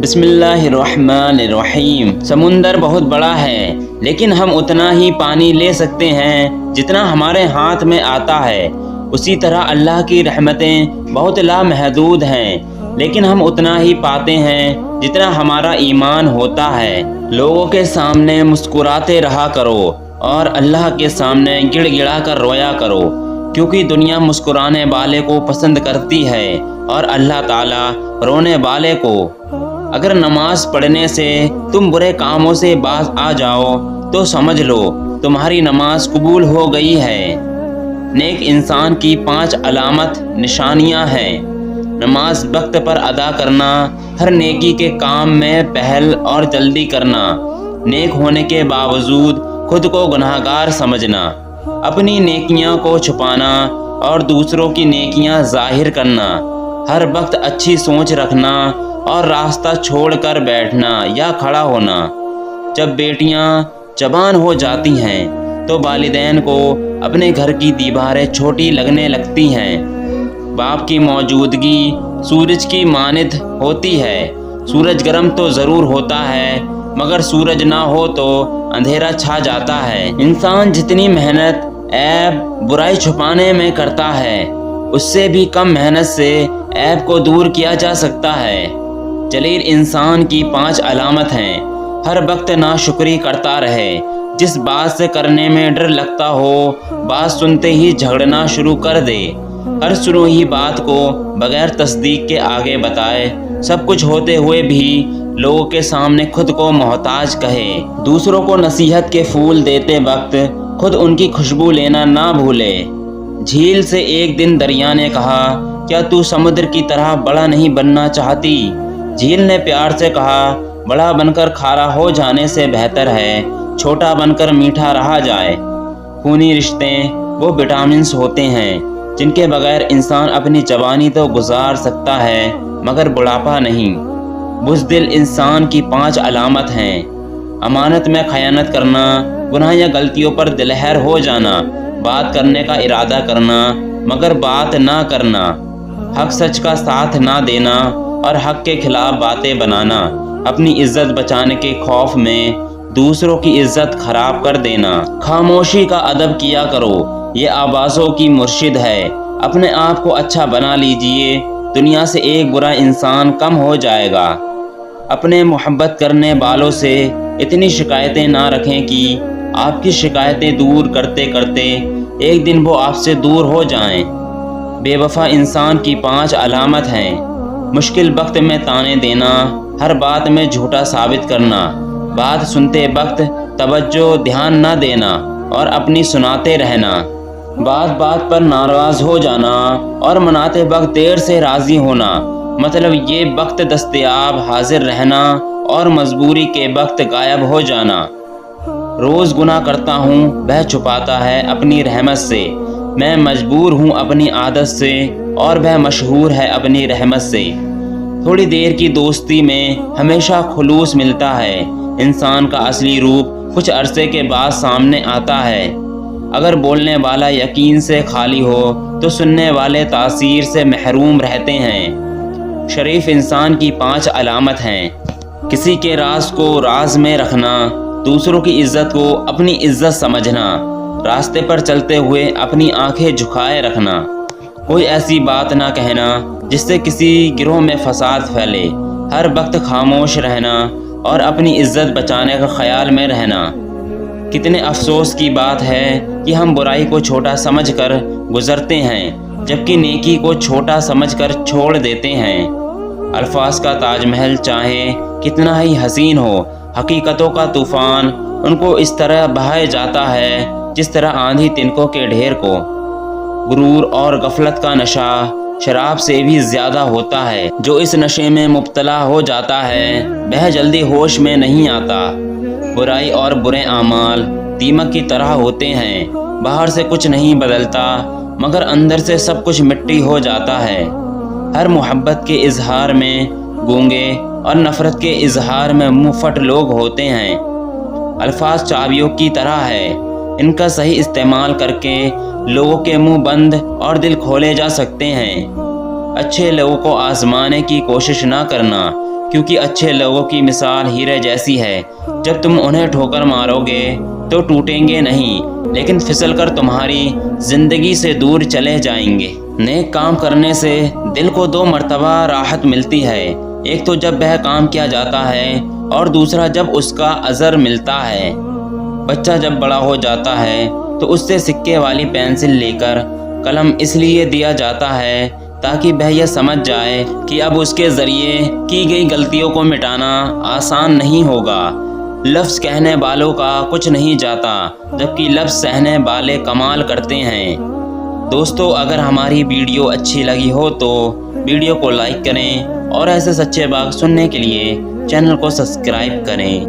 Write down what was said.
بسم اللہ الرحمن الرحیم۔ سمندر بہت بڑا ہے لیکن ہم اتنا ہی پانی لے سکتے ہیں جتنا ہمارے ہاتھ میں آتا ہے۔ اسی طرح اللہ کی رحمتیں بہت لامحدود ہیں لیکن ہم اتنا ہی پاتے ہیں جتنا ہمارا ایمان ہوتا ہے۔ لوگوں کے سامنے مسکراتے رہا کرو اور اللہ کے سامنے گڑ گڑا کر رویا کرو، کیونکہ دنیا مسکرانے والے کو پسند کرتی ہے اور اللہ تعالیٰ رونے والے کو۔ اگر نماز پڑھنے سے تم برے کاموں سے باز آ جاؤ تو سمجھ لو تمہاری نماز قبول ہو گئی ہے۔ نیک انسان کی 5 علامت نشانیاں ہیں۔ نماز وقت پر ادا کرنا، ہر نیکی کے کام میں پہل اور جلدی کرنا، نیک ہونے کے باوجود خود کو گناہگار سمجھنا، اپنی نیکیاں کو چھپانا اور دوسروں کی نیکیاں ظاہر کرنا، ہر وقت اچھی سوچ رکھنا اور راستہ چھوڑ کر بیٹھنا یا کھڑا ہونا۔ جب بیٹیاں جوان ہو جاتی ہیں تو والدین کو اپنے گھر کی دیواریں چھوٹی لگنے لگتی ہیں۔ باپ کی موجودگی سورج کی مانند ہوتی ہے۔ سورج گرم تو ضرور ہوتا ہے مگر سورج نہ ہو تو اندھیرا چھا جاتا ہے۔ انسان جتنی محنت عیب برائی چھپانے میں کرتا ہے اس سے بھی کم محنت سے عیب کو دور کیا جا سکتا ہے۔ جلیل انسان کی 5 علامت ہیں۔ ہر وقت ناشکری کرتا رہے، جس بات سے کرنے میں ڈر لگتا ہو بات سنتے ہی جھگڑنا شروع کر دے، ہر سنی ہوئی بات کو بغیر تصدیق کے آگے بتائے، سب کچھ ہوتے ہوئے بھی لوگوں کے سامنے خود کو محتاج کہے، دوسروں کو نصیحت کے پھول دیتے وقت خود ان کی خوشبو لینا نہ بھولے۔ جھیل سے ایک دن دریا نے کہا، کیا تو سمندر کی طرح بڑا نہیں بننا چاہتی؟ جھیل نے پیار سے کہا، بڑا بن کر کھارا ہو جانے سے بہتر ہے چھوٹا بن کر میٹھا رہا جائے۔ خونی رشتے وہ وٹامنز ہوتے ہیں جن کے بغیر انسان اپنی جوانی تو گزار سکتا ہے مگر بڑھاپا نہیں۔ بزدل انسان کی 5 علامت ہیں۔ امانت میں خیانت کرنا، گناہ یا غلطیوں پر دلہر ہو جانا، بات کرنے کا ارادہ کرنا مگر بات نہ کرنا، حق سچ کا ساتھ نہ دینا اور حق کے خلاف باتیں بنانا، اپنی عزت بچانے کے خوف میں دوسروں کی عزت خراب کر دینا۔ خاموشی کا ادب کیا کرو، یہ آوازوں کی مرشد ہے۔ اپنے آپ کو اچھا بنا لیجئے، دنیا سے ایک برا انسان کم ہو جائے گا۔ اپنے محبت کرنے والوں سے اتنی شکایتیں نہ رکھیں کہ آپ کی شکایتیں دور کرتے کرتے ایک دن وہ آپ سے دور ہو جائیں۔ بے وفا انسان کی 5 علامت ہیں۔ مشکل وقت میں تانے دینا، ہر بات میں جھوٹا ثابت کرنا، بات سنتے وقت توجہ دھیان نہ دینا اور اپنی سناتے رہنا، بات بات پر ناراض ہو جانا اور مناتے وقت دیر سے راضی ہونا، مطلب یہ وقت دستیاب حاضر رہنا اور مجبوری کے وقت غائب ہو جانا۔ روز گناہ کرتا ہوں وہ چھپاتا ہے اپنی رحمت سے، میں مجبور ہوں اپنی عادت سے اور وہ مشہور ہے اپنی رحمت سے۔ تھوڑی دیر کی دوستی میں ہمیشہ خلوص ملتا ہے، انسان کا اصلی روپ کچھ عرصے کے بعد سامنے آتا ہے۔ اگر بولنے والا یقین سے خالی ہو تو سننے والے تاثیر سے محروم رہتے ہیں۔ شریف انسان کی 5 علامت ہیں۔ کسی کے راز کو راز میں رکھنا، دوسروں کی عزت کو اپنی عزت سمجھنا، راستے پر چلتے ہوئے اپنی آنکھیں جھکائے رکھنا، کوئی ایسی بات نہ کہنا جس سے کسی گروہ میں فساد پھیلے، ہر وقت خاموش رہنا اور اپنی عزت بچانے کا خیال میں رہنا۔ کتنے افسوس کی بات ہے کہ ہم برائی کو چھوٹا سمجھ کر گزرتے ہیں جبکہ نیکی کو چھوٹا سمجھ کر چھوڑ دیتے ہیں۔ الفاظ کا تاج محل چاہے کتنا ہی حسین ہو، حقیقتوں کا طوفان ان کو اس طرح بہائے جاتا ہے جس طرح آندھی تنکوں کے ڈھیر کو۔ غرور اور غفلت کا نشہ شراب سے بھی زیادہ ہوتا ہے۔ جو اس نشے میں مبتلا ہو جاتا ہے وہ جلدی ہوش میں نہیں آتا۔ برائی اور برے اعمال دیمک کی طرح ہوتے ہیں، باہر سے کچھ نہیں بدلتا مگر اندر سے سب کچھ مٹی ہو جاتا ہے۔ ہر محبت کے اظہار میں گونگے اور نفرت کے اظہار میں منہ پھٹ لوگ ہوتے ہیں۔ الفاظ چابیوں کی طرح ہے، ان کا صحیح استعمال کر کے لوگوں کے منہ بند اور دل کھولے جا سکتے ہیں۔ اچھے لوگوں کو آزمانے کی کوشش نہ کرنا کیونکہ اچھے لوگوں کی مثال ہیرے جیسی ہے، جب تم انہیں ٹھوکر مارو گے تو ٹوٹیں گے نہیں، لیکن پھسل کر تمہاری زندگی سے دور چلے جائیں گے۔ نیک کام کرنے سے دل کو 2 مرتبہ راحت ملتی ہے، ایک تو جب وہ کام کیا جاتا ہے اور دوسرا جب اس کا اجر ملتا ہے۔ بچہ جب بڑا ہو جاتا ہے تو اس سے سکے والی پینسل لے کر قلم اس لیے دیا جاتا ہے تاکہ وہ یہ سمجھ جائے کہ اب اس کے ذریعے کی گئی غلطیوں کو مٹانا آسان نہیں ہوگا۔ لفظ کہنے والوں کا کچھ نہیں جاتا، جبکہ لفظ سہنے والے کمال کرتے ہیں۔ دوستو، اگر ہماری ویڈیو اچھی لگی ہو تو ویڈیو کو لائک کریں اور ایسے سچے باغ سننے کے لیے چینل کو سبسکرائب کریں۔